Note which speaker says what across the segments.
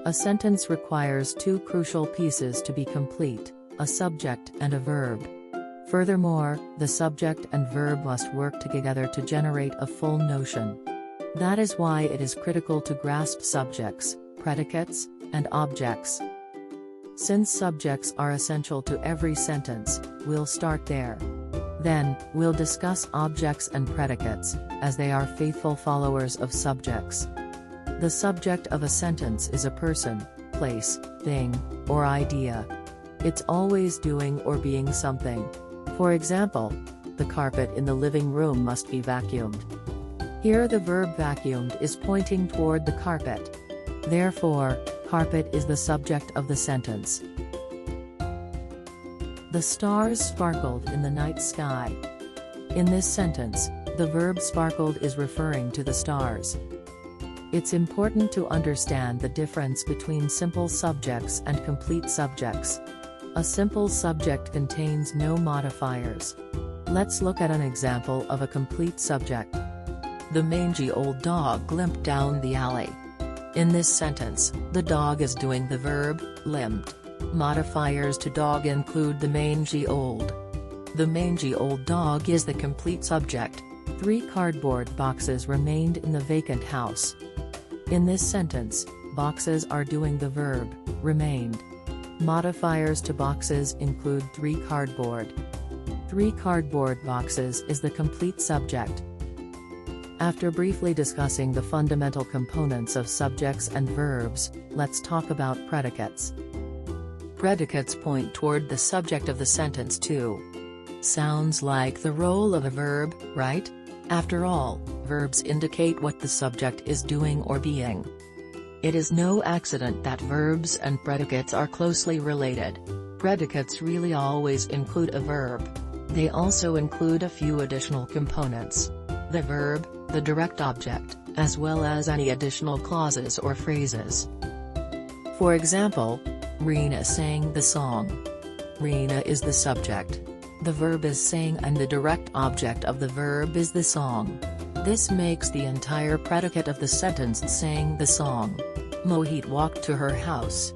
Speaker 1: A sentence requires two crucial pieces to be complete, a subject and a verb. Furthermore, the subject and verb must work together to generate a full notion. That is why it is critical to grasp subjects, predicates, and objects. Since subjects are essential to every sentence, we'll start there. Then, we'll discuss objects and predicates, as they are faithful followers of subjects. The subject of a sentence is a person, place, thing, or idea. It's always doing or being something. For example, the carpet in the living room must be vacuumed. Here the verb vacuumed is pointing toward the carpet. Therefore, carpet is the subject of the sentence. The stars sparkled in the night sky. In this sentence, the verb sparkled is referring to the stars. It's important to understand the difference between simple subjects and complete subjects. A simple subject contains no modifiers. Let's look at an example of a complete subject. The mangy old dog limped down the alley. In this sentence, the dog is doing the verb, limped. Modifiers to dog include the mangy old. The mangy old dog is the complete subject. 3 cardboard boxes remained in the vacant house. In this sentence, boxes are doing the verb, remained. Modifiers to boxes include 3 cardboard. 3 cardboard boxes is the complete subject. After briefly discussing the fundamental components of subjects and verbs, let's talk about predicates. Predicates point toward the subject of the sentence too. Sounds like the role of a verb, right? After all, verbs indicate what the subject is doing or being. It is no accident that verbs and predicates are closely related. Predicates really always include a verb. They also include a few additional components. The verb, the direct object, as well as any additional clauses or phrases. For example, Rena sang the song. Rena is the subject. The verb is sang and the direct object of the verb is the song. This makes the entire predicate of the sentence sang the song. Mohit walked to her house.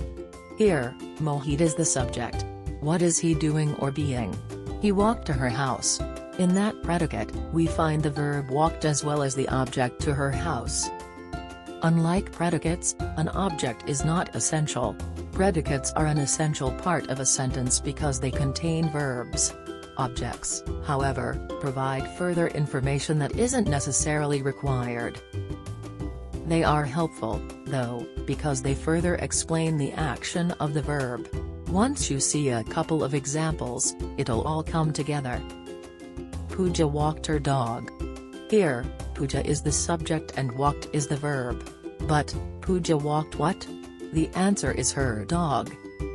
Speaker 1: Here, Mohit is the subject. What is he doing or being? He walked to her house. In that predicate, we find the verb walked as well as the object to her house. Unlike predicates, an object is not essential. Predicates are an essential part of a sentence because they contain verbs. Objects, however, provide further information that isn't necessarily required. They are helpful, though, because they further explain the action of the verb. Once you see a couple of examples, it'll all come together. Pooja walked her dog. Here, Pooja is the subject and walked is the verb. But, Pooja walked what? The answer is her dog.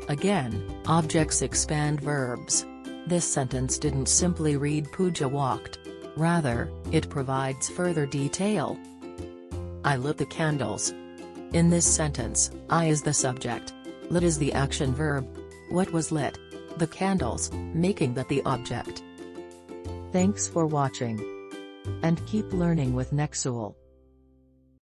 Speaker 1: Again, objects expand verbs. This sentence didn't simply read Pooja walked. Rather, it provides further detail. I lit the candles. In this sentence, I is the subject. Lit is the action verb. What was lit? The candles, making that the object. Thanks for watching. And keep learning with Nexul.